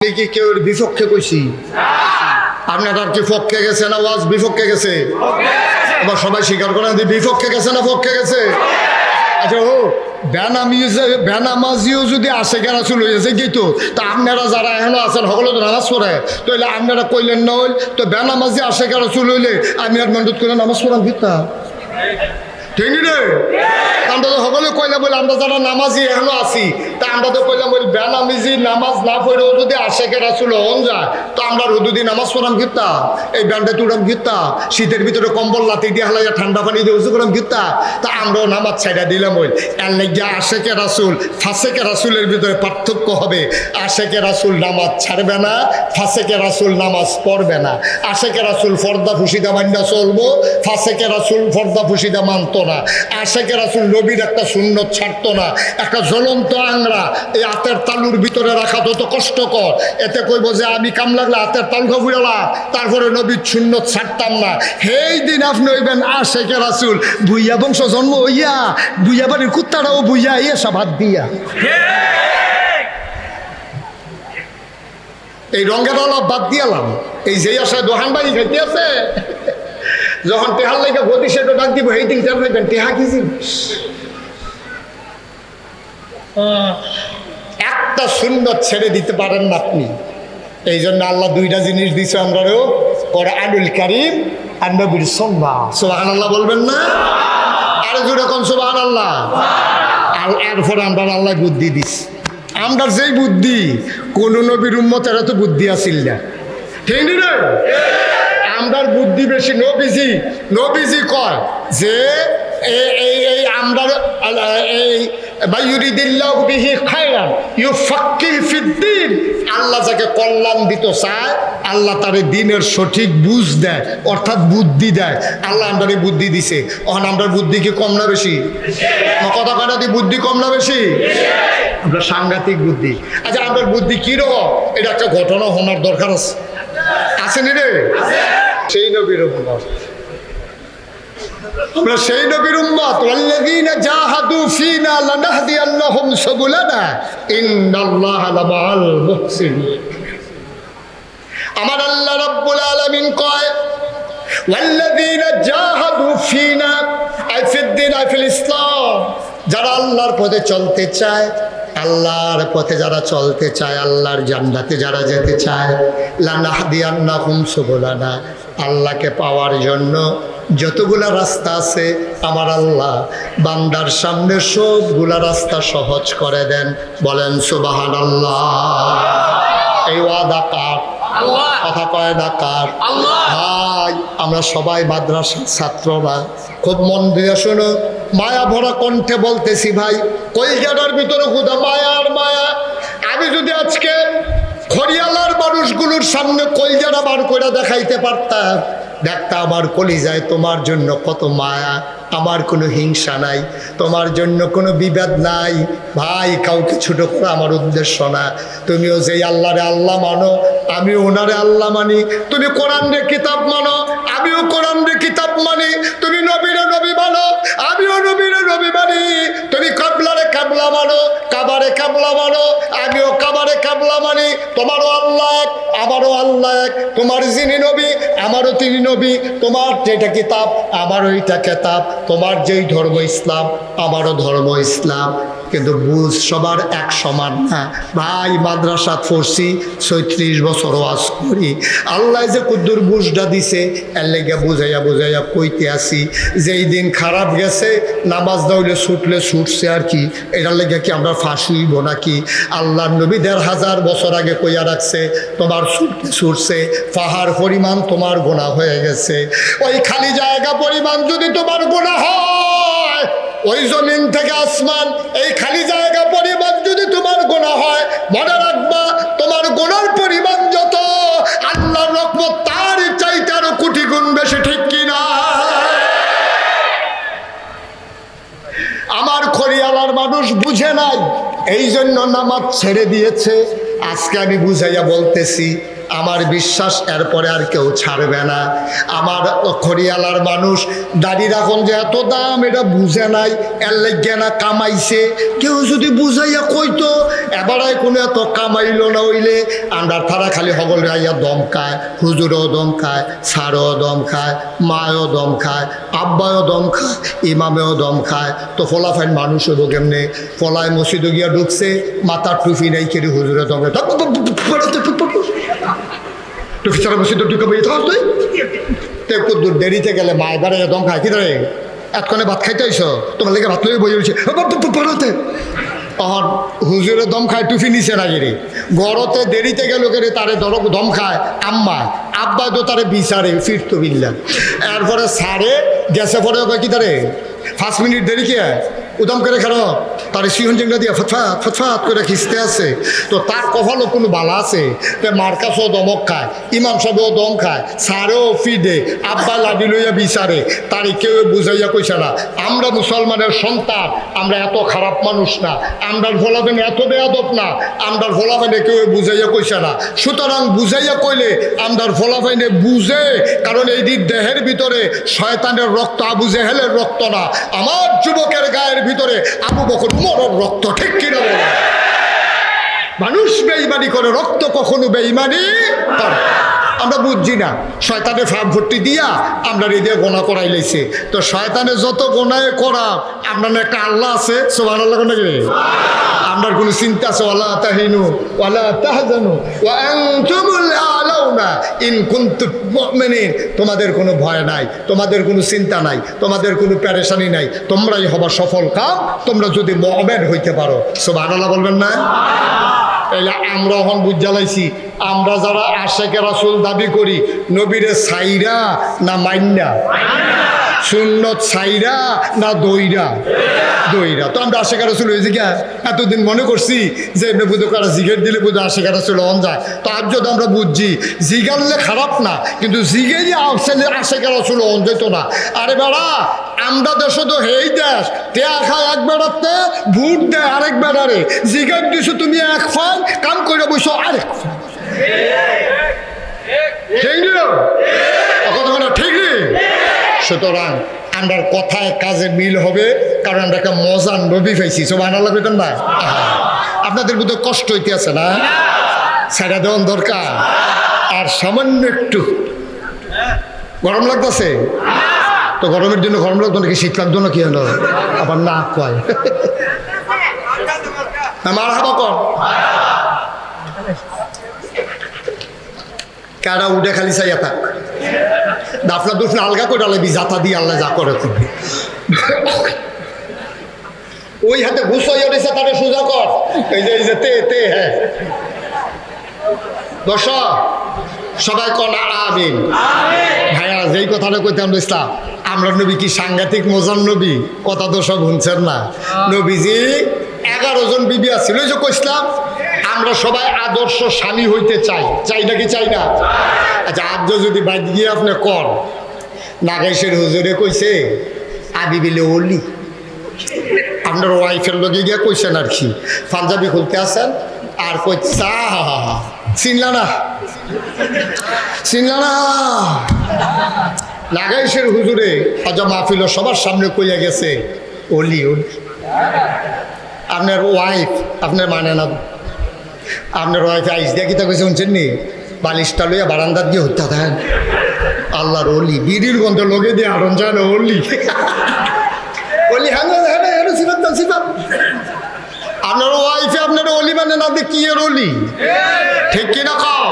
কি কেউ বিপক্ষে কইছি? আপনারা কি পক্ষে গেছে না ওয়াজ বিপক্ষে গেছে? আবার সবাই স্বীকার করেন যে বিপক্ষে গেছে না পক্ষে গেছে? আচ্ছা ও বেনামাজিও যদি আসে কেনা শুরু হয়েছে কি তো আপনারা যারা এখনো আছেন সকলে তো নামাজ পড়ে তাহলে আপনারা কইলেন না হইল তো বেনামাজি আসে কেনা শুরু হইলে আমি আর মন্ডত করে নামাজ পড়াম কিতা ঠিক রে? আমরা তো সকলে কইলাম বলে আমরা যারা নামাজি এখনো আছি তা আমরা তো কইলাম বলি বেনামাজি নামাজ না পড়েও যদি আশেকে রাসূল হন যায় তো আমরা রুদুদি নামাজ পড়াম কিতা এই ব্যান্ডে তুড়াম কিতা শীতের ভিতরে কম্বল লাতি দিয়ে হালাইয়া ঠান্ডা পানি দিয়ে উজু করাম কিতা তা আমরাও নামাজ ছাইড়া দিলাম ওই এর লাগিয়া আশেকে রাসূল ফাসেকে রাসূলের ভিতরে পার্থক্য হবে। আশেকে রাসূল নামাজ ছাড়বে না, ফাসেকে রাসূল নামাজ পড়বে না। আশেকে রাসূল ফর্দা ফুসিদা মান্না চলবো, ফাসেকে রাসূল ফর্দা ফুসিদা মানতো না। আশেকে রাসূল নবীর একটা সুন্নত ছাড়তো না। একটা জ্বলন্ত আংরা এই হাতের তালুর ভিতরে রাখা তো কষ্টকর, এতে কইব যে আমি কাম লাগলে হাতের তালুকা ফুরালাম তারপরে নবীর সুন্নত ছাড়তাম না। সেই দিন আপনি হইবেন আশেকে রাসূল ভুইয়া বংশ জন্ম হইয়া ভুইয়া বাড়ির কুত্তাটাও ভুইয়া ইয়ে সব হাত দিয়া এই রঙের অলপ বাদ দিয়ালাম। এই যে আশায় দোহান বাড়ি খাইতে আছে যখন টেহার লেগে গতি সেটা ডাক দিব এই দিন চাইবেন টেহা কি জিনিস। একটা সুন্দর ছেড়ে দিতে পারেন না আপনি। এই জন্য আল্লাহ দুইটা জিনিস দিছে আমরাও কোরআনুল কারীম আর নবীর সুন্নাহ। সুবহানাল্লাহ বলবেন না? আর জোরে কোন সুবহানাল্লাহ। আর এরপরে আমরা আল্লাহ বুদ্ধি দিস। আমরা যেই বুদ্ধি কোন নবীর উম্মতের তো বুদ্ধি আসিল না, ঠিক না? আমরার বুদ্ধি বেশি। নবীজি কয় যে এই আমরা এই বায়ুরিদিল্লাহু বিহি খায়রান ইউফাক্কিহু ফিদ্দীন, আল্লাহ যাকে কল্যাণ দিতে চায় আল্লাহ তার দ্বীনের সঠিক বুঝ দেয় অর্থাৎ বুদ্ধি দেয়। আল্লাহ আমাদের বুদ্ধি দিছে। এখন আমরা বুদ্ধি কি কম না বেশি? কথা কাটা দি বুদ্ধি কম না বেশি? আমরা সাংঘাতিক বুদ্ধি। আচ্ছা আমাদের বুদ্ধি কিরকম এটা একটা ঘটনা হওয়ার দরকার আছে, আসেনি রে? সেই নবীর উম্মত আমরা, সেই নবীর উম্মত। ওয়াল্লাযীনা জাহাদু ফীনা লানাহদিয়ান্নাহুম সুবুলানা ইন্নাল্লাহা লামাআল মুহসিনিন। আমার আল্লাহ রাব্বুল আলামিন কয় ওয়াল্লাযীনা জাহাদু ফীনা আই ফিদ্দীন আই ফিল ইসলাম, যারা আল্লাহর পথে চলতে চায়, আল্লাহর পথে যারা চলতে চায়, আল্লাহর জান্নাতে যারা যেতে চায়, লানাহদিয়ান্নাহুম সুবুলানা, আল্লাহকে পাওয়ার জন্য যতগুলা রাস্তা আছে আমার আল্লাহ বান্দার সামনে সবগুলা রাস্তা সহজ করে দেন। বলেন সুবহানাল্লাহ। এই ওয়াদা কার? কথা কয় না কার? ভাই আমরা সবাই মাদ্রাসার ছাত্ররা খুব মন দিয়ে শোনো, মায়া ভরা কণ্ঠে বলতেছি ভাই, কলিজাটার ভিতরে খুদা মায়া আর মায়া। আমি যদি আজকে খড়িয়ালার মানুষগুলোর সামনে কলিজাটা বার করে দেখাইতে পারতাম, দেখতা আমার কলিজায় তোমার জন্য কত মায়া, আমার কোনো হিংসা নাই, তোমার জন্য কোনো বিভেদ নাই। ভাই কাউকে ছোট করা আমার উদ্দেশ্য না। তুমিও যেই আল্লাহরে আল্লাহ মানো আমিও ওনারে আল্লাহ মানি, তুমি কোরআনের কিতাব মানো আমিও কোরআনের কিতাব মানি, তুমি নবীরে নবী মানো আমিও নবীরে নবী মানি, তুমি কাবলারে কাবলা মানো কাবারে কাবলা মানো আমিও কাবারে কাবলা মানি। তোমারও আল্লাহ এক আমারও আল্লাহ এক, তোমার যিনি নবী আমারও তিনি নবী, তোমার যেটা কিতাব আমারও এটা কিতাব, তোমার যেই ধর্ম ইসলাম আমারও ধর্ম ইসলাম। কিন্তু বুঝ সবার এক সমান না ভাই। মাদ্রাসা পড়ছি 36 বছর ওয়াজ করি, আল্লাহ যে কুদ্দুর বুঝটা দিছে এর লেগে বুঝাইয়া বুঝাইয়া কইতে আসি। যেই দিন খারাপ গেছে নামাজ দাউলে ছুটলে ছুটছে আর কি, এটার লেগে কি আমরা ফাঁসুইব নাকি? আল্লাহ নবী 1500 বছর আগে কইয়া রাখছে তোমার ছুটছে পাহাড় পরিমাণ তোমার গুনাহ হয়ে গেছে। ওই খালি জায়গা পরিমাণ যদি তোমার গুনাহ হয়, ওই জমিন থেকে আসমান এই খালি জায়গা পরিমাণ যদি তোমার গুনাহ হয়, মনে রাখবা তোমার গুনার পরিমাণ যত আল্লাহর রহমত তার চাইতে আরো কোটি গুণ বেশি, ঠিক কিনা? আমার খড়িয়ালার মানুষ বুঝে নাই, এই জন্য নামাজ ছেড়ে দিয়েছে। আজকে আমি বুঝাইয়া বলতেছি আমার বিশ্বাস এরপরে আর কেউ ছাড়বে না। আমার খড়িয়ালার মানুষ দাড়ি রাখন যে এত দাম এটা বুঝে নাই, এর লাগিয়া না কামাইছে। কেউ যদি বুঝাইয়া কইতো এবারে কোনো এত কামাইল না হইলে আমরা তারা খালি হগল রাইয়া দম খায়, হুজুরও দম খায়, সারও দম খায়, মায়ও দম খায়, আব্বাও দম খায়, ইমামেও দম খায়। তো ফলাফাইন মানুষ হইব কেমনে? ফলায় মসজিদে গিয়া ঢুকছে, মাথার টুপি নাই কেড়ে হুজুরে দম খায়, টুপি ছাড়া মসজিদে ঢুকে বই দূর দেরিতে গেলে মায় বাড়ে দম খায় কি ধরে এতক্ষণে ভাত খাইতে আইস তোমার লেগে ভাত লইয়ে বই রয়েছে পড়াতে তখন হুজুরে দম খায় টুফি নিচে না গেরে গড়তে দেরিতে গেল কেড়ে তারে দম খায় আম্মা, আব্বা তো তারে বিচারে ফিরতো বিল্লা। এরপরে সারে গেছে পরে কি তারে 5 মিনিট দেরি কে উদম করে খেলো তার সিহন জেঙ্গা দিয়া ফটফাট ফটফাট করে খিস্তে আছে। তো তার কপালও কোনো বালা আছে, মার কাছেও দমক খায়, ইমাম সাহেবও দম খায়, সারেও ফিডে, আব্বা লাডি লইয়া বিচারে, তারই কেউ বুঝাইয়া কইছে না। আমরা মুসলমানের সন্তান, আমরা এত খারাপ মানুষ না, আমরার ফলাফেনে এত বেয়াদব না, আমরার ফলাফেনে কেউ বুঝাইয়া কইছে না। সুতরাং বুঝাইয়া কইলে আমরার ফলাফেনে বুঝে, কারণ এই দেহের ভিতরে শয়তানের রক্ত, আবু জেহেলের রক্ত না, আমার যুবকের গায়ের ভিতরে আবু বকর উমরের রক্ত, ঠিক কিনা বলে? মানুষ বেঈমানি করে, রক্ত কখনো বেঈমানি করে। আমরা বুঝছি না, শয়তানে ফাঁক ভর্তি দিয়া আমরা হৃদয়ে গোনা করাই লাইছে। তো শয়তানে যত গোনায় করা, আপনার একটা আল্লাহ আছে, সুবহানাল্লাহ নাকি? আপনার কোনো চিন্তা আছে? ওয়ালা তাহিনু ওয়ালা তাহজানু ওয়া আনতুমুল আলাউনা ইন কুনতুম মুমিনিন। তোমাদের কোনো ভয় নাই, তোমাদের কোনো চিন্তা নাই, তোমাদের কোনো পেরেশানি নাই, তোমরাই হবা সফল কাম, তোমরা যদি মুমিন হইতে পারো। সুবহানাল্লাহ বলবেন না? এলা আমরা এখন বুঝ জ্বালাইছি, আমরা যারা আশেকে রাসূল দাবি করি, নবীরে সাইরা না মাইন্না, সুন্নত সাইরা না দইরা? দইরা। তো আমরা আশেকে রাসূল হয়েছি কে? এতদিন মনে করছি যে বুধ কারা জিগের দিলে বুধ আশেকে রাসূল অন যায়। তো আজ যদি আমরা বুঝছি জিগারলে খারাপ না, কিন্তু জিগে যে আশেকে রাসূল অন যেত না। আরে বেড়া, আমরা দেশ তো হেই দেশ, টেয়া খায় এক বেড়াতে, ভোট দেয় আরেক বেড়ারে। জিগার দিছো তুমি এক ফান, কাম করে বসো আরেক ফান। ঠিক নেই? সুতরাং আমরার কথায় কাজে মিল হবে, কারণ আমরা একটা মজান নবী পাইছি। সুবহানাল্লাহ কইতেন না? আপনাদের মধ্যে কষ্ট হইতে আছে না? ছাড়া দেওয়ার দরকার। আর সামান্য একটু গরম লাগতেছে, তো গরমের জন্য গরম লাগতো নাকি? শীত লাগতো না? কি হলো আবার না কয়? মারহাবা কর। কারা উঠে খালি চাইয়া থাক, দাফলা দুফলা আলগা করে ডালাবি, জাতা দিয়ে আল্লাহ যা করে করবি। ওই হাতে ঘুষাইয়া দিছে, তারে সোজা কর। এই যে তে হ্যাঁ দশ সবাই কন আমিন। ভাইয়া যেই কথাটা কইতাম ইসলাম, আমরা নবী কি সাংঘাতিক মজার নবী, কথা তো সব শুনছেন না? নবীজি 11 জন বিবি আছিল, ওই যে কইসলাম আমরা সবাই আদর্শ স্বামী হইতে চাই, চাই নাকি চাই না? আচ্ছা, আজ যদি বাইদ গিয়ে আপনি কর, নাগাইশের হুজুরে কইছে আবি বিলে ওলি, আপনার ওয়াইফের লগে গিয়ে কইছেন আর কি, পাঞ্জাবি খুলতে আসেন আর কই চা চিনলা না, চিনলা না। নাগাইশের হুজুরে আজ মাহফিল সবার সামনে কইয়া গেছে ওলি ওলি। আপনার ওয়াইফ আপনার মানে না, আপনার ওয়াইফ আইস দিয়া কিতা কইছে শুনছেন নি? বালিশটা লইয়া বারান্দার দিয়ে হত্যা দেন আল্লাহর ওলি, বিড়ির গন্ধ লগে দিয়ে আরন যায় না ওলি ওলি। হ্যাঁ হ্যাঁ সিফাত না সিফাত। আপনার ওয়াইফে আপনার ওলি মানে না, কি এর ওলি? ঠিক কিনা খাও?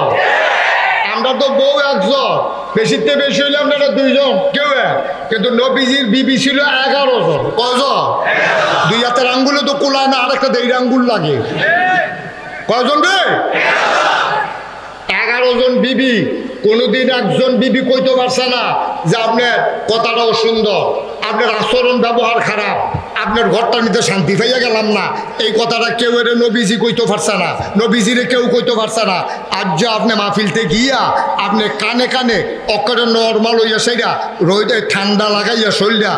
আমরা তো বউ একজন, বেশিতে বেশি হইলে আপনারা 2 জন, কেউ এক। কিন্তু নবীজির বিবি ছিল 11 জন। কয়জন? 2 হাতের আঙ্গুলে তো কুলায় না, আরেকটা 1.5 আঙ্গুল লাগে। কয়জন রে? 11 জন বিবি। কোনোদিন একজন বিবি কইতে পারছে না যে আপনার কথাটাও সুন্দর, আপনার আচরণ ব্যবহার খারাপ, আপনার ঘরটা নিতে শান্তি পাইয়া গেলাম না, এই কথাটা কেউ এর নবীজি কইতে পারছে না, নবীজিরে কেউ কইতে পারছে না। আজ যে আপনি মাহফিলতে গিয়া আপনি কানে কানে অকরে নর্মাল হইয়া সেইটা রোদে ঠান্ডা লাগাইয়া শরীরটা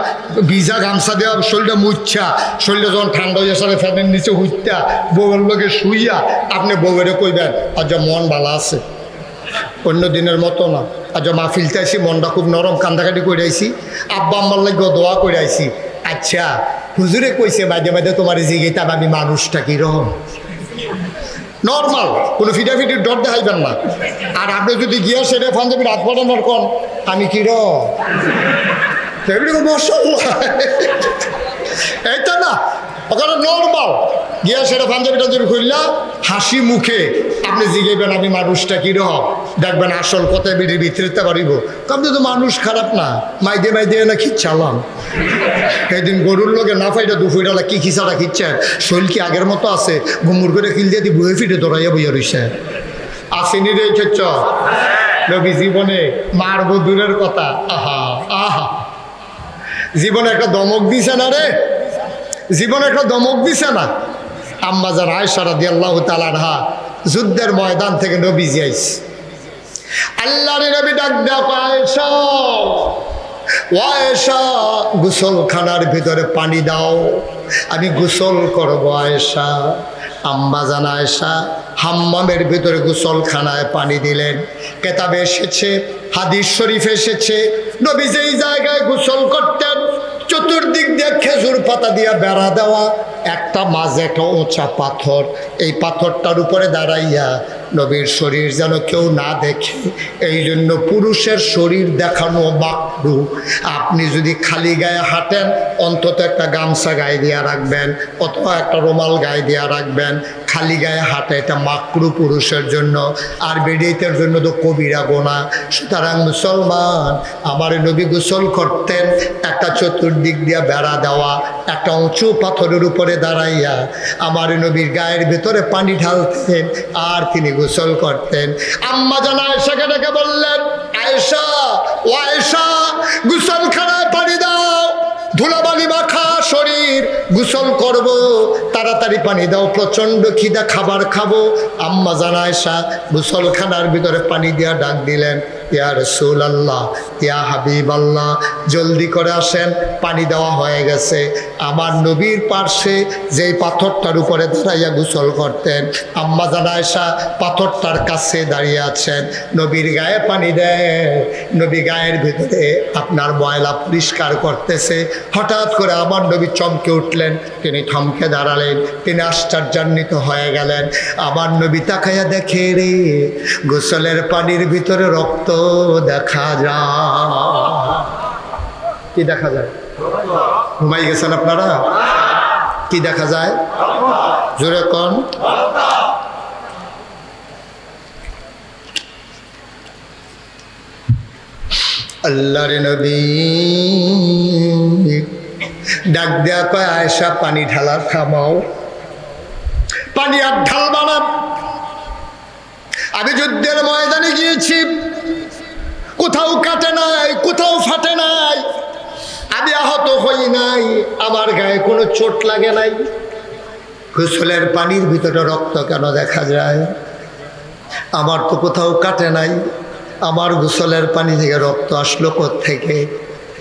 ভিজা গামছা দেওয়া শরীরটা মুচ্ছা, শরীরটা যখন ঠান্ডা হইয়া সারে ফ্যানের নিচে হুইতা বউয়ের লগে শুইয়া আপনি বউয়েরে কইবেন আজ মন ভালো আছে, অন্য দিনের মতো না। আজ মাহফিলতে আইসি, মনটা খুব নরম, কান্দাকাটি করে আইসি, আব্বা আম্মার লাগে দোয়া করে আইসি। আচ্ছা হুজুরে কইছে মাঝে মাঝে তোমার জিগেতাম আমি মানুষটা কিরকম নর্মাল, কোনো ফিটাফিটির ডর দেখাইবেন না। আর আপনি যদি গিয়া সেটা পাঞ্জাবি রাত পাঠানোর কন আমি কিরকম এইটা না, ওখানে নর্মাল গিয়া সেটা পাঞ্জাবি টাঞ্জাবি খুললা হাসি মুখে আপনি জিগাইবেন আমি মানুষটা কিরকম, দেখবেন আসল কথা বেরিয়ে ভিতরেতে পারিব। আপনি তো মানুষ খারাপ না, মাইদে মাইদে না খিচ্ছালাম সেদিন গরুর লোকে না ফাইটা দুপুরবেলা কি খিচাটা খিচ্ছেন, শৈল কি আগের মতো আছে, ঘুমুর করে খিল দিয়ে বয়ে ফিটে দৌড়াইয়া বইয়া রইছে। আসেনি রে খেচ্ছ নবী জীবনে মারব দূরের কথা, আহা আহা জীবনে একটা দমক দিছে না রে, জীবনে একটা দমক দিছে না। আম্মা জান আয়েশা রাদিয়াল্লাহু তাআলা আনহা যুদ্ধের ময়দান থেকে নবীজি আইছে, আল্লাহর নবী ডাক দাও আয়েশা, ও আয়েশা গোসলখানার ভিতরে পানি দাও, আমি গোসল করব আয়েশা। আম্মা জান আয়েশা হাম্মামের ভিতরে গোসলখানায় পানি দিলেন। কেতাবে এসেছে, হাদিস শরীফ এসেছে, নবী যেই জায়গায় গোসল করতেন চতুর্দিক দিয়ে খেজুর পাতা দিয়ে বেড়া দেওয়া, একটা মাঝে একটা উঁচা পাথর, এই পাথরটার উপরে দাঁড়াইয়া নবীর শরীর যেন কেউ না দেখে, এই জন্য পুরুষের শরীর দেখানো মাকরু। আপনি যদি খালি গায়ে হাঁটেন অন্তত একটা গামছা গায়ে দিয়ে রাখবেন অথবা একটা রুমাল গায়ে দিয়ে রাখবেন, খালি গায়ে হাঁটা এটা মাকরু পুরুষের জন্য, আর বেডিয়েতের জন্য তো কবিরা গোনা। সুতরাং মুসলমান, আমার নবী গোসল করতেন একটা চতুর্দিক দিয়ে বেড়া দেওয়া একটা উঁচু পাথরের উপরে দাঁড়াইয়া আমার নবীর গায়ের ভেতরে পানি ঢালতেন আর তিনি গোসল করতেন। আম্মা জান আয়েশাকে ডেকে বললেন, আয়েশা ও আয়েশা গোসলখানায় পানি দাও, ধুলাবালি মাখা শরীর, গোসল করব, তাড়াতাড়ি পানি দাও, প্রচণ্ড খিদা, খাবার খাবো। আম্মা জান আয়েশা গোসলখানার ভিতরে পানি দিয়া ডাক দিলেন, ইয়া রাসূলুল্লাহ, ইয়া হাবিবাল্লাহ, জলদি করে আসেন, পানি দেওয়া হয়ে গেছে। আমার নবীর পার্শ্বে যেই পাথরটার উপরে দাঁড়াইয়া গোসল করতেন আম্মা জান আয়েশা পাথরটার কাছে দাঁড়িয়ে আছেন, নবীর গায়ে পানি দেয়, নবী গায়ের ভিতরে আপনার ময়লা পরিষ্কার করতেছে। হঠাৎ করে আমার নবী চমকে উঠলেন, তিনি থমকে দাঁড়ালেন, তিনি আশ্চর্যান্বিত হয়ে গেলেন। আমার নবী তাকাইয়া দেখে রে গোসলের পানির ভিতরে রক্ত দেখা যায়। কি দেখা যায়? ঘুমাই গেছেন আপনারা? কি দেখা যায়? জোরে কোন? আল্লাহর নবী ডাক দেয়া কয়, আয়েশা পানি ঢালা থামাও, পানি আর ঢালবা না। আমি যুদ্ধের ময়দানে গিয়েছি, কোথাও কাটে নাই, কোথাও ফাটে নাই, আমি আহত হই নাই, আমার গায়ে কোনো চোট লাগে নাই, গোসলের পানির ভিতরে রক্ত কেন দেখা যায়? আমার তো কোথাও কাটে নাই, আমার গোসলের পানি থেকে রক্ত আসলো কোত্থেকে?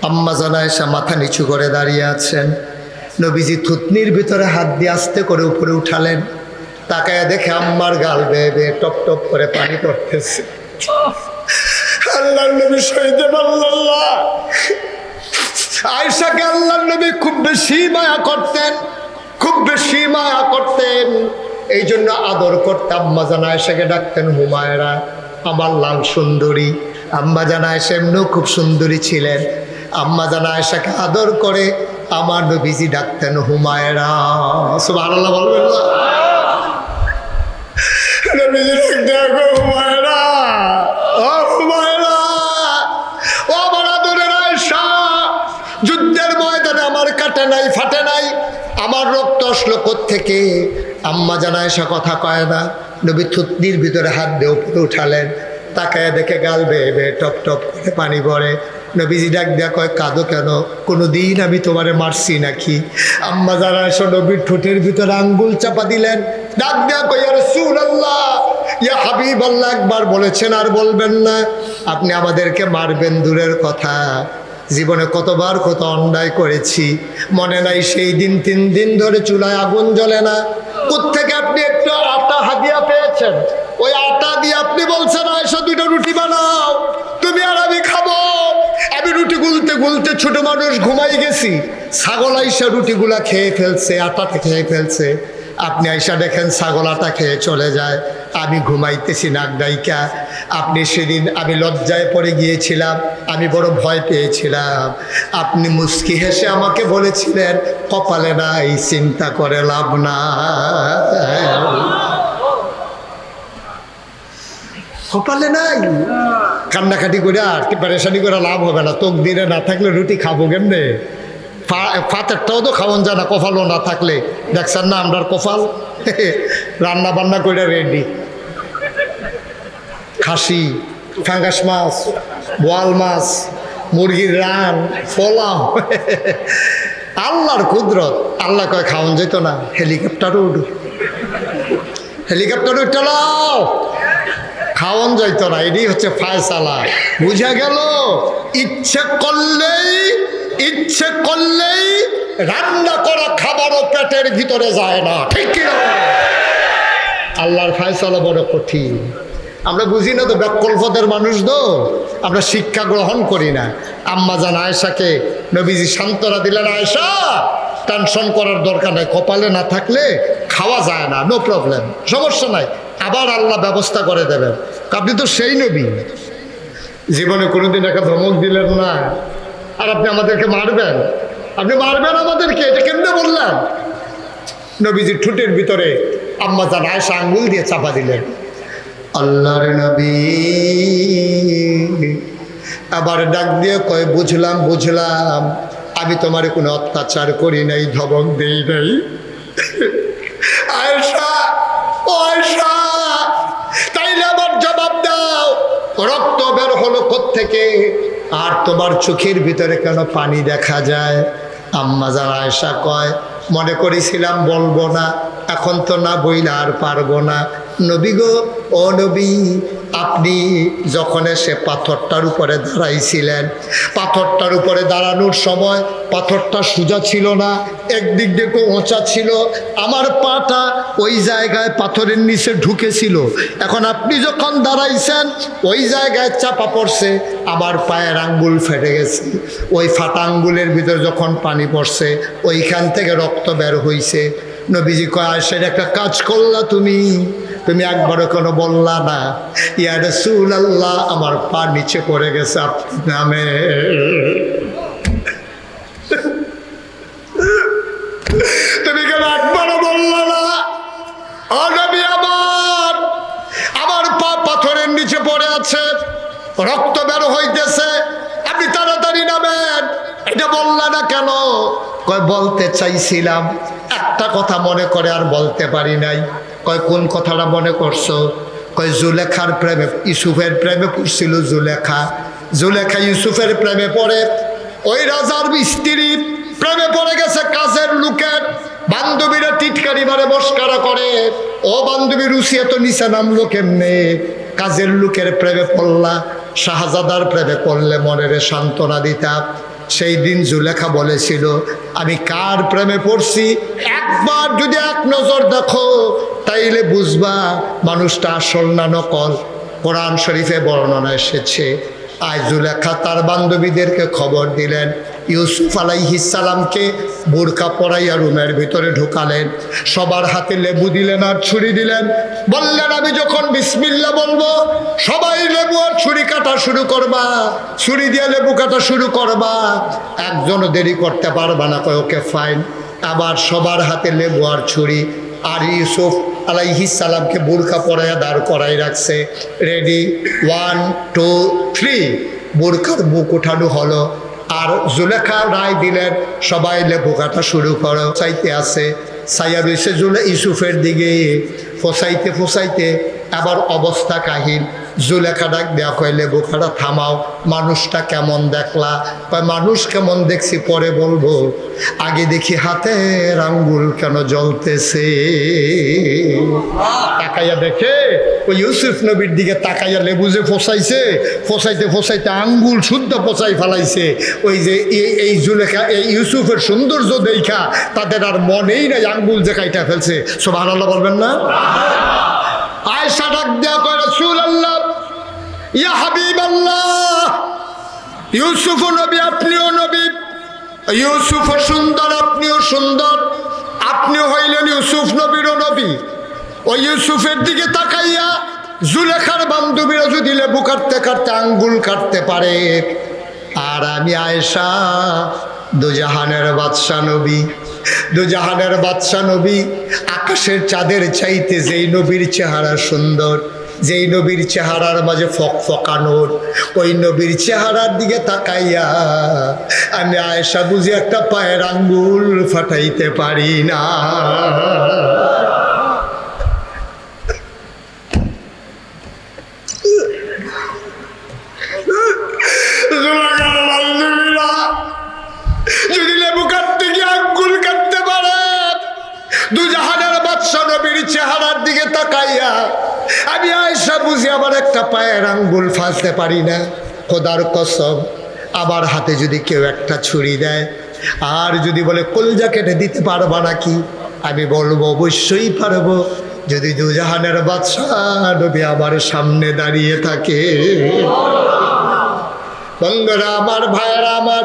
আম্মা জান আয়েশা মাথা নিচু করে দাঁড়িয়ে আছেন। নবীজি থুতনির ভিতরে হাত দিয়ে আস্তে করে উপরে উঠালেন, তাকায় দেখে আম্মার গাল বেয়ে বেয়ে টপ টপ করে পানি পড়তেছে। আল্লাহর নবী শহীদে আল্লাহ, আয়েশাকে আল্লাহর নবী খুব বেশি মায়া করতেন, খুব বেশি মায়া করতেন, এই জন্য আদর করতে আম্মা জান আয়েশাকে ডাকতেন হুমায়রা, আমার লাল সুন্দরী। আম্মা জান আয়েশা এমনিও খুব সুন্দরী ছিলেন, আম্মা জান আয়েশাকে আদর করে আমার নবীজি ডাকতেন হুমায়রা। সুবহানাল্লাহ বলবেন না? নবীজি ডাকতেন হুমায়রা, ও হুমায়রা, ও আমার আদরের আয়েশা, যুদ্ধের ময়দানে আমার কাটে নাই, ফাটে নাই, আমার রক্ত আসলো কোত্থেকে? আম্মা জান আয়েশা কথা কয় না। নবী থুতনির ভিতরে হাত দিয়ে উপরে উঠালেন, তাকায় দেখে গাল বেয়ে বেয়ে টপ টপ করে পানি পড়ে। নবীজি ডাক দেয়া কয়, কাঁদো কেন? কোনো দিন আমি তোমারে মারছি নাকি? আম্মা জান আয়েশা নবীর ঠোঁটের ভিতরে আঙ্গুল চাপা দিলেন, ডাক দেয়া কয়, ইয়া রাসূলুল্লাহ, ইয়া হাবিবাল্লাহ, একবার বলেছেন আর বলবেন না? আপনি আমাদেরকে মারবেন দূরের কথা, জীবনে কতবার কত অন্যায় করেছি, মনে নাই সেই দিন 3 দিন ধরে চুলায় আগুন জ্বলে না, কোত্থেকে আপনি একটু আটা হাদিয়া পেয়েছেন, ওই আটা দিয়ে আপনি বলছেন আয়েশা 2টা ঘুমাইছি, ছাগল আইসা রুটিগুলা খেয়ে ফেলছে, আটাটা খেয়ে ফেলছে। আপনি আইসা দেখেন ছাগল আটা খেয়ে চলে যায়, আমি ঘুমাইতেছি নাক ডাইকা। আপনি সেদিন আমি লজ্জায় পড়ে গিয়েছিলাম, আমি বড় ভয় পেয়েছিলাম। আপনি মুস্কি হেসে আমাকে বলেছিলেন কপালে নাই, চিন্তা করে লাভ না। কপালে নাই, কান্নাকাটি করে আর প্যারেশানি করে লাভ হবে না। তোক দিনে না থাকলে রুটি খাবো কেমনে? ফাতেরটাও তো খাওয়ান যায় না কপালও না থাকলে। দেখছেন না আমরার কপাল, রান্না বান্না করে রেডি। খাসি, ফাঙ্গাস মাছ, বোয়াল মাছ, মুরগির রান, পোলাও। আল্লাহর কুদরত। আল্লাহ কয় খাওয়ান যেত না, হেলিকপ্টারও উঠু, হেলিকপ্টার উঠে লাও, খাওয়ান যাইতো না। এটাই হচ্ছে ফায়সালা। বুঝা গেল? ইচ্ছে করলেই রান্না করা খাবারও পেটের ভিতরে যায় না, ঠিক কিনা? আল্লাহর ফায়সালা বড় কঠিন। আমরা বুঝি না তো, ব্যাকল্পদের মানুষ তো, আমরা শিক্ষা গ্রহণ করি না। আম্মা জান আয়েশাকে নবীজি সান্ত্বনা দিলেন, আয়েশা টেনশন করার দরকার নেই, কপালে না থাকলে খাওয়া যায় না, নো প্রবলেম, সমস্যা নাই, আবার আল্লাহ ব্যবস্থা করে দেবেন। আপনি তো সেই নবী, জীবনে কোনোদিন একটা ধমক দিলেন না, আর আপনি আমাদেরকে মারবেন? আপনি মারবেন আমাদেরকে, এটা কেমনে বললেন? নবীজির ঠোঁটের ভিতরে আম্মা জান আয়েশা আঙ্গুল দিয়ে চাপা দিলেন। আল্লাহর নবী আবার ডাক দিয়ে কয়, বুঝলাম, আমি তোমার কোনো অত্যাচার করি নাই, ধমক দেই নাই। আয়েশা, ও আয়েশা, তাইলে আমার জবাব দাও, রক্ত বের হলো কোত্থেকে, আর তোমার চোখের ভিতরে কেন পানি দেখা যায়? আম্মা জান আয়েশা কয়, মনে করেছিলাম বলবো না, এখন তো না বইলে আর পারবো না। নবী গো, ও নবী, আপনি যখন এসে পাথরটার উপরে দাঁড়াইছিলেন, পাথরটার উপরে দাঁড়ানোর সময় পাথরটা সোজা ছিল না, একদিক দিয়ে একটু উঁচা ছিল, আমার পাটা ওই জায়গায় পাথরের নিচে ঢুকেছিল। এখন আপনি যখন দাঁড়াইছেন ওই জায়গায় চাপা পড়ছে, আমার পায়ের আঙ্গুল ফেটে গেছে। ওই ফাটা আঙ্গুলের ভিতরে যখন পানি পড়ছে, ওইখান থেকে রক্ত বের হইছে। নবীজি কয়, আয়েশার একটা কাজ করলা তুমি একবারও কোনো বললা না, ইয়া রাসূলুল্লাহ আমার পা নিচে পড়ে গেছে আপনার নামে। তুমি কেন একবারও বললা না? ও নবী, আমার পা পাথরের নিচে পড়ে আছে, রক্ত বের হইতেছে, আপনি তাড়াতাড়ি নামেন, এটা বললা না কেন? কয়, বলতে চাইছিলাম, একটা কথা মনে করে আর বলতে পারি নাই। কয়, কোন কথাটা মনে করছো? কয়, জুলেখার প্রেমে, ইউসুফের প্রেমে পড়ছিল। জুলেখা ইউসুফের প্রেমে পড়ে, ওই রাজার স্ত্রী প্রেমে পড়ে গেছে কাজের লোকের। বান্ধবীরা টিটকারি মারে, মস্কারা করে, ও বান্ধবী রুচি এত নিচে নামলো কেমনে? কাজের লোকের প্রেমে পড়লা, শাহজাদার প্রেমে পড়লে মনের সান্ত্বনা দিতাম। সেই দিন জুলেখা বলেছিল, আমি কার প্রেমে পড়ছি একবার যদি এক নজর দেখো তাইলে বুঝবা মানুষটা আসল না নকল। কোরআন শরীফে বর্ণনা এসেছে। আজ জুলেখা তার বান্ধবীদেরকে খবর দিলেন, ইউসুফ আলাইহিস সালামকে বোরকা পরাইয়া রুমের ভিতরে ঢুকালেন, সবার হাতে লেবু দিলেন আর ছুরি দিলেন, বললেন আমি যখন বিসমিল্লাহ বলবো সবাই লেবু আর ছুরি কাটা শুরু করবা, ছুরি দিয়ে লেবু কাটা শুরু করবা, একজনও দেরি করতে পারবা না। কয়, ওকে ফাইন। আবার সবার হাতে লেবু আর ছুরি, আর ইউসুফ আলাইহিস সালামকে বোরকা পরাইয়া দাঁড় করাই রাখছে, রেডি, 1 2 3, বোরকার বুক উঠানো হলো। আর জুলেখা রায় দিলেন, সবাই লেবু কাটা শুরু করো। চাইতে আছে, সাইয়া রয়েছে ইউসুফের দিকে, ফোসাইতে আবার অবস্থা কাহিল। জুলেখা ডাক দেওয়া, কয়, লেবু কাটা থামাও, মানুষটা কেমন দেখলা? কয়, মানুষ কেমন দেখছি পরে বলবো, আগে দেখি হাতের আঙ্গুল কেন জ্বলতেছে। তাকাইয়া দেখে ওই ইউসুফ নবীর দিকে তাকাইয়া লেবু যে ফোসাইতে আঙ্গুল শুদ্ধ পচাই ফেলাইছে। ওই যে এই জুলেখা, এই ইউসুফের সৌন্দর্য দেখা তাদের আর মনেই নাই আঙ্গুল যে কাইটা ফেলছে। সুবহানাল্লাহ বলবেন না? আয়েশা ডাক দেয়া, কয়, রাসূলুল্লাহ, ইয়া হাবিবাল্লাহ, ইউসুফ নবী, আপনিও নবী, ইউসুফও সুন্দর, আপনিও সুন্দর, আপনিও হইলেন ইউসুফ নবীরও নবী। ওই ইউসুফের দিকে তাকাইয়া জুলেখার বান্ধবীরা যদি লেবু কাটতে কাটতে আঙ্গুল কাটতে পারে, আর আমি আয়েশা দুজাহানের বাদশা নবী, দুজাহানের বাদশা নবী, আকাশের চাঁদের চাইতে যেই নবীর চেহারা সুন্দর, যেই নবীর চেহারার মাঝে ফকফকানোর, ওই নবীর চেহারার দিকে তাকাইয়া আমি আয়েশা বুঝি একটা পায়ের আঙ্গুল ফাটাইতে পারি না। যদি লেবু কাটতে গিয়ে আঙ্গুল কাটতে পারে, দুজাহানের বাদশা নবীর চেহারার দিকে তাকাইয়া আমি আয়েশা বুঝি আবার একটা পায়ের আঙ্গুল ফাঁসতে পারি না। খোদার কসম, আবার হাতে যদি কেউ একটা ছুরি দেয় আর যদি বলে কলজা কেটে দিতে পারবা নাকি, আমি বলবো অবশ্যই পারবো, যদি দুজাহানের বাদশা নবী আমার সামনে দাঁড়িয়ে থাকে। বন্ধুরা আমার, ভাইয়েরা আমার,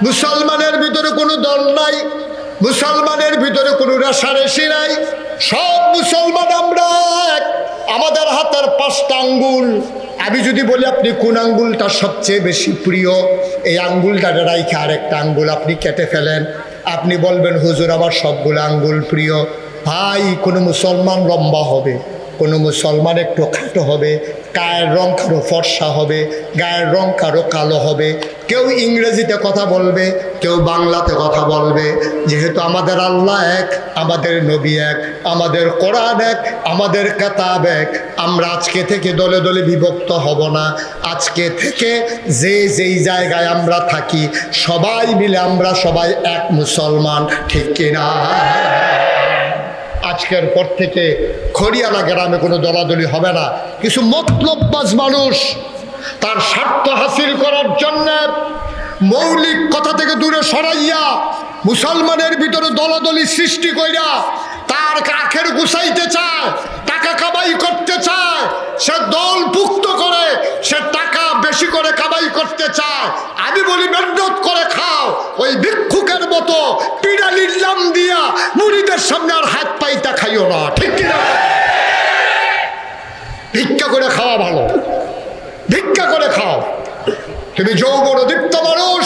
মুসলমানের ভিতরে কোনো দল নাই, মুসলমানের ভিতরে কোনো রেষারেষি নাই, সব মুসলমান আমরা এক। আমাদের হাতের 5টা আঙ্গুল, আমি যদি বলি আপনি কোন আঙ্গুলটা সবচেয়ে বেশি প্রিয়, এই আঙ্গুলটা রাইখে আরেকটা আঙ্গুল আপনি কেটে ফেলেন, আপনি বলবেন হুজুর আমার সবগুলো আঙ্গুল প্রিয়। ভাই, কোনো মুসলমান লম্বা হবে, কোনো মুসলমান একটু খাটো হবে, গায়ের রং কারো ফর্সা হবে, গায়ের রং কারো কালো হবে, কেউ ইংরেজিতে কথা বলবে, কেউ বাংলাতে কথা বলবে। যেহেতু আমাদের আল্লাহ এক, আমাদের নবী এক, আমাদের কোরআন এক, আমাদের কিতাব এক, আমরা আজকে থেকে দলে দলে বিভক্ত হব না। আজকে থেকে যে যেই জায়গায় আমরা থাকি সবাই মিলে আমরা সবাই এক মুসলমান, ঠিক কিনা? আজকের পর থেকে খড়িয়ালা গ্রামে কোনো দলাদলি হবে না। কিছু মতলববাজ মানুষ তার স্বার্থ হাসিল করার জন্য মৌলিক কথা থেকে দূরে সরাইয়া মুসলমানের ভিতরে দলাদলি সৃষ্টি কইরা তার আখের গুছাইতে চায়, টাকা কামাই করতে চায়, সে দল পুক্ত করে, সে টাকা বেশি করে কামাই করতে চায়। আমি বলি মেহনত করে খাও, ওই ভিক্ষুকের মতো পিড়ালির নাম দিয়া মুড়িদের সামনে আর হাত পাইতা খাইও না, ঠিক কিনা? ভিক্ষা করে খাওয়া ভালো, ভিক্ষা করে খাও। তুমি যৌবন দীপ্ত মানুষ,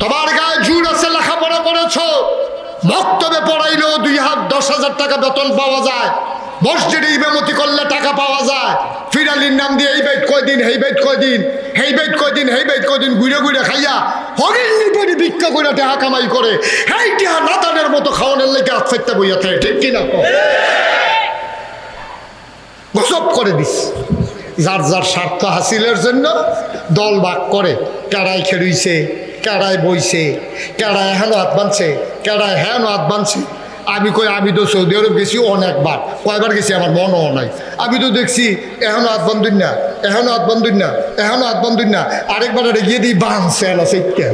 তোমার গায়ে জোর আছে, লেখাপড়া করেছ, মক্তবে পড়াইলেও 10,000 টাকা বেতন পাওয়া যায়, মসজিদে ইমামতি করলে টাকা পাওয়া যায়, ফিরালির নাম দিয়ে এই বাইত কয়দিন, হেই বাইত কয়দিন, হেই বাইত কয়দিন, হেই বাইত কয়দিন ঘুরে ঘুরে খাইয়া হরিণ নিপড়ি ভিক্ষা করে টাকা কামাই করে, হেই টিহা নাতানের মতো খাওয়ানোর লেগে হাত ফেরতে বইয়া থাকে, ঠিক কিনা? গজব করে দিস। যার যার স্বার্থ হাসিলের জন্য দল ভাগ করে, কারাই খেলুইছে, কারাই বইছে, কারাই হেনো হাত বানছে, কারাই হেনো হাত বানছে। আমি কই, আমি তো সৌদি আরব গেছি অনেকবার, কয়বার গেছি আমার মনও নাই। আমি তো দেখছি এখনো হাত বান্ধুন না, এখনো হাত বান্ধুন না, এখনো হাত বান্ধুন না, আরেকবার গিয়ে দিই বাঁধছে না সেইটা।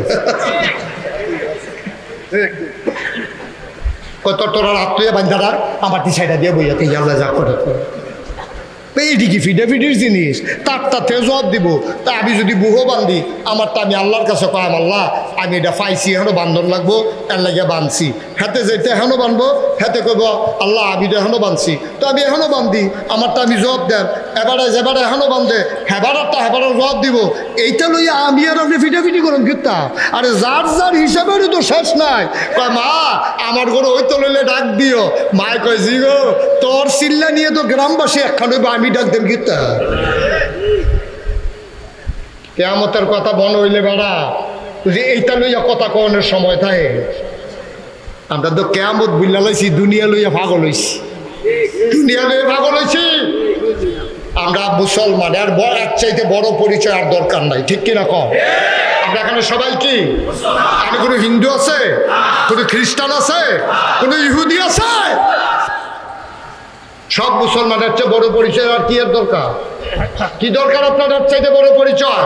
কত তোরা হাত তুই বান্ধারা আমার টি সাইডা দিয়ে বইয়া তুই আল্লাহ যা করে এইদিকে ফিডাফিডির জিনিস, তার তাতে জবাব দিব। তা আমি যদি বুহো বান্ধি, আমারটা আমি আল্লাহর কাছে কয়াম, আল্লাহ আমি এটা পাইছি, এখনো বান্ধন লাগবো, এর লাগে বাঁধছি। হাতে যেতে এখনো বানবো, হাতে কইব আল্লাহ আমি তো এখনো বাঁধছি, তো আমি এখনো বান্ধি, আমারটা আমি জবাব দেন। এবারে যেবারে এখনো বান্ধে, হেবারটা হেবারের জবাব দিব। এইটা লইয়া আমি আর আপনি ফিটাফিটি করুন কিতা? আরে যার যার হিসাবেরও তো শেষ নাই। কয় মা আমার ঘরে ওই তো লইলে ডাক দিও। মায় কয় জি গো, তোর চিল্লা নিয়ে তো গ্রামবাসী একখান আমি ডাক দেব কিতা? কিয়ামতের কথা বন হইলে বেড়া যে এইটা লইয়া কথা কনের সময় থাকে। আমরা তো কিয়ামত বুঝলা লইছি, দুনিয়া লইয়া পাগল হইছি, দুনিয়া লইয়া পাগল হইছি। আমরা মুসলমান, আর বড় এক চাইতে বড় পরিচয় আর দরকার নাই, ঠিক কিনা কম? আমরা এখানে সবাই কি? আমি কোনো হিন্দু আছে, কোনো খ্রিস্টান আছে, কোনো ইহুদি আছে? সব মুসলমানের চেয়ে বড় পরিচয় আর কি এর দরকার? কি দরকার আপনার চাইতে বড় পরিচয়?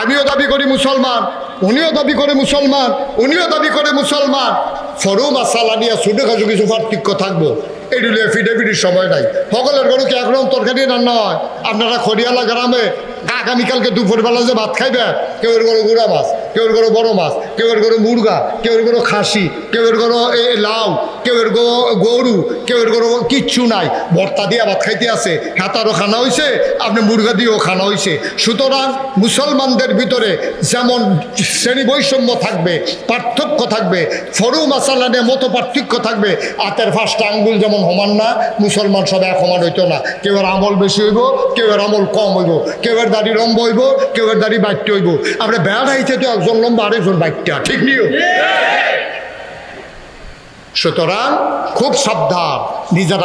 আমিও দাবি করি মুসলমান, উনিও দাবি করে মুসলমান, উনিও দাবি করে মুসলমান। ফরম আর সালানিয়া ছুটে খাসু কিছু পার্থক্য থাকবো, এগুলো এফিডেভিটির সময় নাই। সকলের গরু কি একরকম তরকারি রান্না হয়? আপনারা খড়িয়ালা গ্রামে আগামীকালকে দুপুরবেলা যে ভাত খাইবে, কেউ এর গরু গুড়া মাছ, কেউ করো বড় মাছ, কেউ করো মুরগা, কেউ করো খাসি, কেউ করো লাউ, কেউ গরু, কেউ করো কিচ্ছু নাই, ভর্তা দিয়ে ভাত খাইতে আছে, হাতারও খানা হয়েছে, আপনি মুরগা দিয়েও খানা হয়েছে। সুতরাং মুসলমানদের ভিতরে যেমন শ্রেণী বৈষম্য থাকবে, পার্থক্য থাকবে, ফরু মাসালা নিয়ে মতো পার্থক্য থাকবে, হাতের ফার্স্ট আঙ্গুল যেমন সমান না, মুসলমান সব এক সমান হইতো না। কেউ এর আমল বেশি হইব, কেউ এর আমল কম হইব, কেউ এর দাড়ি লম্বা হইব, কেউ এর দাড়ি বাইটতে হইব। আমরা বেড়াইতে তো একজন লম্বা আরেকজন বাইটটা, ঠিক নিও। সুতরাং খুব সাবধান,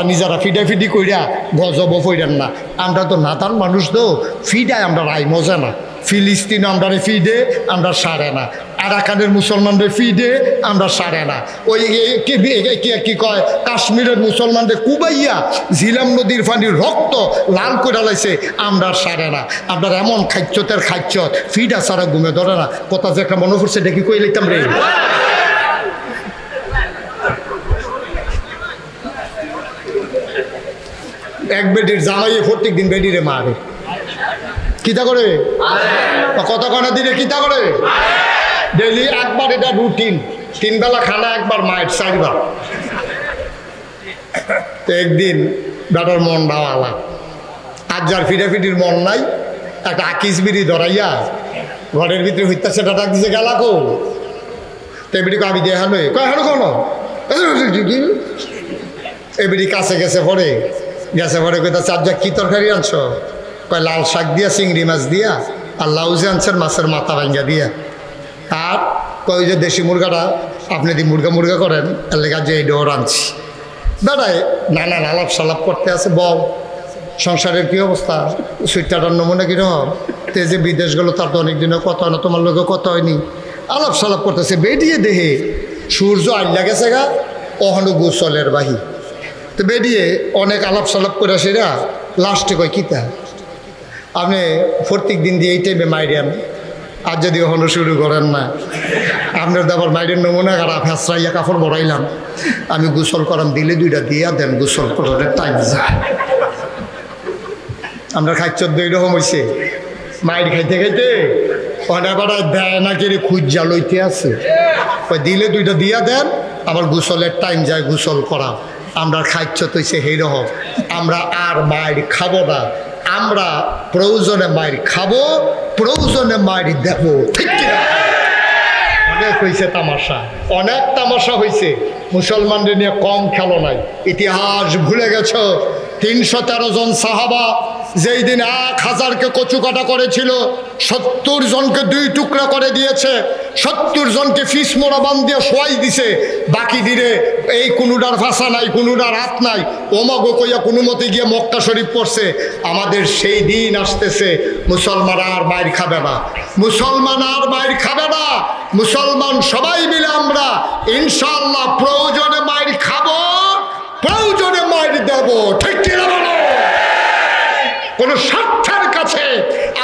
নিজেরা ফিডাফিডি কইরা গজব ফইরেন না। আমরা তো নাতান মানুষ তো, ফিডায় আমরা রাই মজা না। ফিলিস্তিন আমরা ফিডে, আমরা সারে না। আরাকানের মুসলমানদের ফিডে, আমরা সারে না। ওই কি কয়, কাশ্মীরের মুসলমানদের কুবাইয়া ঝিলাম নদীর পানির রক্ত লাল করে লাইছে, আমরা সারে না। আমরা এমন খাচ্যতের খাচ্যত, ফিডা সারা ঘুমে ধরে না। কথা যে একটা মনে করছে দেখি কই লিখতাম রে। এক বেডির জামাইয়ে প্রত্যেক দিন বেডিরে মারে, কিতা করে কত কনা দিনে কিতা করে ডেইলি একবার, এটা রুটিন। 3 বেলা খানা একবার, মায়ের 4 বার। তো একদিন বেটার মন ডাওয়ালা, আর যার ফিরাফিটির মন নাই, একটা আকিস বিড়ি ধরাইয়া ঘরের ভিতরে হইতা সেটা ডাক দিছে, গেলা কো? তো এবিডি আমি দেখানো কয় হানো কোনো এবিডি কাছে গেছে পরে কইতা চাবজা কি তরকারি আনছ? কয় লাল শাক দিয়া, চিংড়ি মাছ দিয়া, আর লাউজে আনছেন মাছের মাথা ভাঙ্গা দিয়া। আর কয় যে দেশি মুরগাটা আপনি দি মুরগা করেন, এর লেগে যে এই ডোর আনছি। বেড়ায় নানান আলাপ সালাপ করতে আছে। বল সংসারের কি অবস্থা, সুইটার নমুনা কিরকম? তে যে বিদেশ গেল তার তো অনেকদিনও কথা হয় না, তোমার লোকে কথা হয়নি। আলাপ সালাপ করতেছে, বেরিয়ে দেহে সূর্য আইলা গেছে গা, অহনু গোসলের বাহি। তো বেরিয়ে অনেক আলাপ সালাপ করে সেরা লাস্টে কয় কিতা আপনি প্রত্যেক দিন দিয়ে এই টাইমে মাইরেন, আর যদি ওখানে শুরু করেন না, আপনার দাবার মাইরের নমুনা খারাপ, ফেসরাইয়া কাপড় বড়াইলাম, আমি গোসল করাম, দিলে 2টা দিয়া দেন, গোসল করার টাইম যায়। আমরা খাচ্ছ এইরকম হয়েছে, মাইর খাইতে খাইতে অনেক দেয় না কি খুঁজা লইতে আছে, দিলে 2টা দিয়া দেন, আবার গোসলের টাইম যায়, গোসল করা। আমরা খাচ্ছ তৈছে সেইরকম, আমরা আর মায়ের খাবো না, আমরা প্রয়োজনে মায়ের খাবো, প্রয়োজনে মায়ের দেবো, ঠিক কিনা? অনেক হয়েছে তামাশা, অনেক তামাশা হয়েছে। মুসলমানদের নিয়ে কম খেলো নাই, ইতিহাস ভুলে গেছ। 313 জন সাহাবা যেই দিন 1000কে কচুকাটা করেছিল, 70 জনকে 2 টুকরা করে দিয়েছে, 70 জনকে ফিস মোড়া বান দিয়ে শোয়াই দিছে। বাকি দিনে এই কোনোটার ভাষা নাই, কোনোটার হাত নাই, ওমাগো কইয়া কোনো মতে গিয়ে মক্কা শরীফ পড়ছে। আমাদের সেই দিন আসতেছে, মুসলমান আর মায়ের খাবে না, মুসলমান আর মায়ের খাবে না। মুসলমান সবাই মিলে আমরা ইনশাআল্লাহ প্রয়োজনে মায়ের খাবো, প্রয়োজনে মায়ের দেব, ঠিক কিনা বলো? কোন স্বার্থের কাছে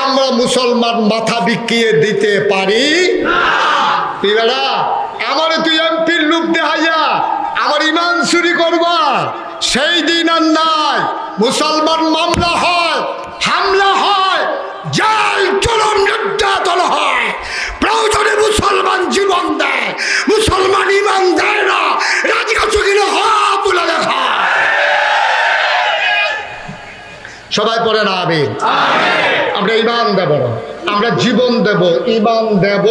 আমরা মুসলমান মাথা বিকিয়ে দিতে পারি না। আমারে তুই এমপির লুপ দেখাইয়া আমার ইমান চুরি করবা, সেই দিন আর নাই। মুসলমান মামলা হয়, হামলা হয়, জাল জুলুম নির্যাতন হয়, প্রয়োজনে মুসলমান জীবন দেয়, মুসলমান ইমান দেয় না। রাজি আছো কিনা হাত তুলে দেখা। সবাই পড়ে না আমিন। আমরা ইমান দেব না, আমরা জীবন দেব, ইমান দেব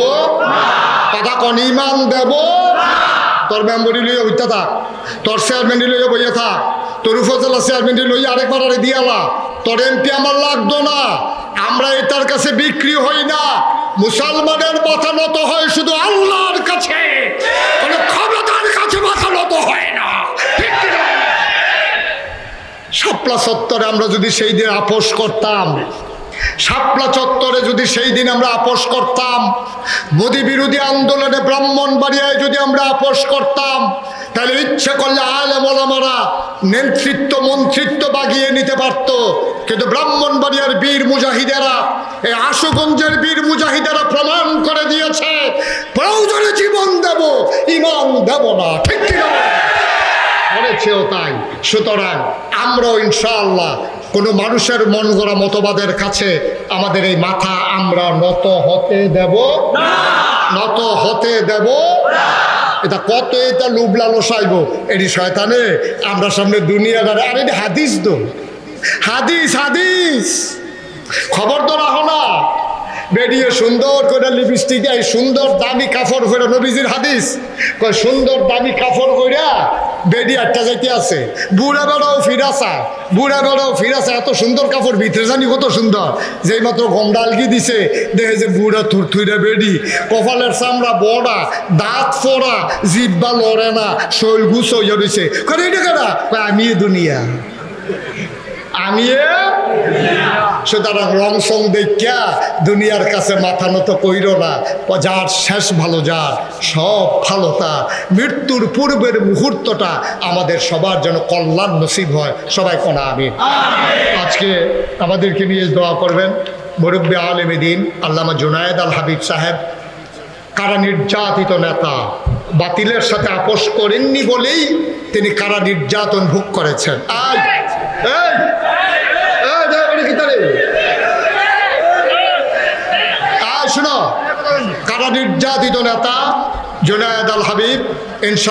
কথা কোন ইমান দেব। তোর মেম্বরি লইয়া বইতে থাক, তোর চেয়ারম্যানই লইয়া বইয়া থাক, তোর উপজেলা চেয়ারম্যানই লইয়া আরেকবার আরে দিয়ালা, তোর এমপি আমার লাগতো না। আমরা এটার কাছে বিক্রি হই না। মুসলমানের মাথা নত হয় শুধু আল্লাহর কাছে, কোনো ক্ষমতার কাছে মাথা নত হয় না, ঠিক কিনা? শাপলা চত্বরে আমরা যদি সেই দিন আপোষ করতাম, শাপলা চত্বরে যদি সেই দিন আমরা আপোষ করতাম, মোদী বিরোধী আন্দোলনে ব্রাহ্মণবাড়িয়ায় যদি আমরা আপোষ করতাম, তাহলে ইচ্ছে করলে আলেম ওলামারা নেতৃত্ব মন্ত্রিত্ব বাগিয়ে নিতে পারত। কিন্তু ব্রাহ্মণবাড়িয়ার বীর মুজাহিদেরা, এই আশুগঞ্জের বীর মুজাহিদেরা প্রমাণ করে দিয়েছে, প্রয়োজনে জীবন দেব, ইমান দেব না, ঠিক কিনা? বলেছেও তাই। সুতরাং আমরাও ইনশাআল্লাহ কোনো মানুষের মন গড়া মতবাদের কাছে আমাদের এই মাথা আমরা নত হতে দেব না। নত হতে দেব। এটা কত এটা লুব লালসাইব এটি শয়তানে আমরা সামনে দুনিয়া দাঁড়ে। আর এটি হাদিস তো, হাদিস হাদিস খবর তো রাখো না। বেরিয়ে সুন্দর করে লিপস্টিক এই সুন্দর দামি কাপড় করে, নবীজির হাদিস কয় সুন্দর দামি কাপড় কইরা বেডি একটা যাইতে আছে। বুড়া বেড়াও ফিরাসা, বুড়া বেড়াও ফিরাসা, এত সুন্দর কাপড় ভিতরে জানি কত সুন্দর। যেই মাত্র গন্ডালগি দিছে দেখে যে বুড়া থুরথুইরা বেডি, কপালের চামড়া বড়া, দাঁত ফোড়া, জিব্বা লড়ে না, শৈল ঘুষ হইয়া রয়েছে। কয় এটা কেনা? কয় আমি দুনিয়া, আমি। সুতরাং রং সং দেখা দুনিয়ার কাছে মাথা নত কইর না। যার শেষ ভালো, যার সব ভালো তার। মৃত্যুর পূর্বের মুহূর্তটা আমাদের সবার যেন কল্যাণ নসিব হয়। সবাই কোনা আমিন। আজকে আমাদেরকে নিয়ে দোয়া করবেন মুরব্বী আলেম দ্বীন আল্লামা জুনায়েদ আল হাবিব সাহেব। কারা নির্যাতিত নেতা, বাতিলের সাথে আপোষ করেননি বলেই তিনি কারা নির্যাতন ভোগ করেছেন। শোনো, কারা নির্যাতিত নেতা জুনায়েদ আল হাবিব ইনশাআল্লাহ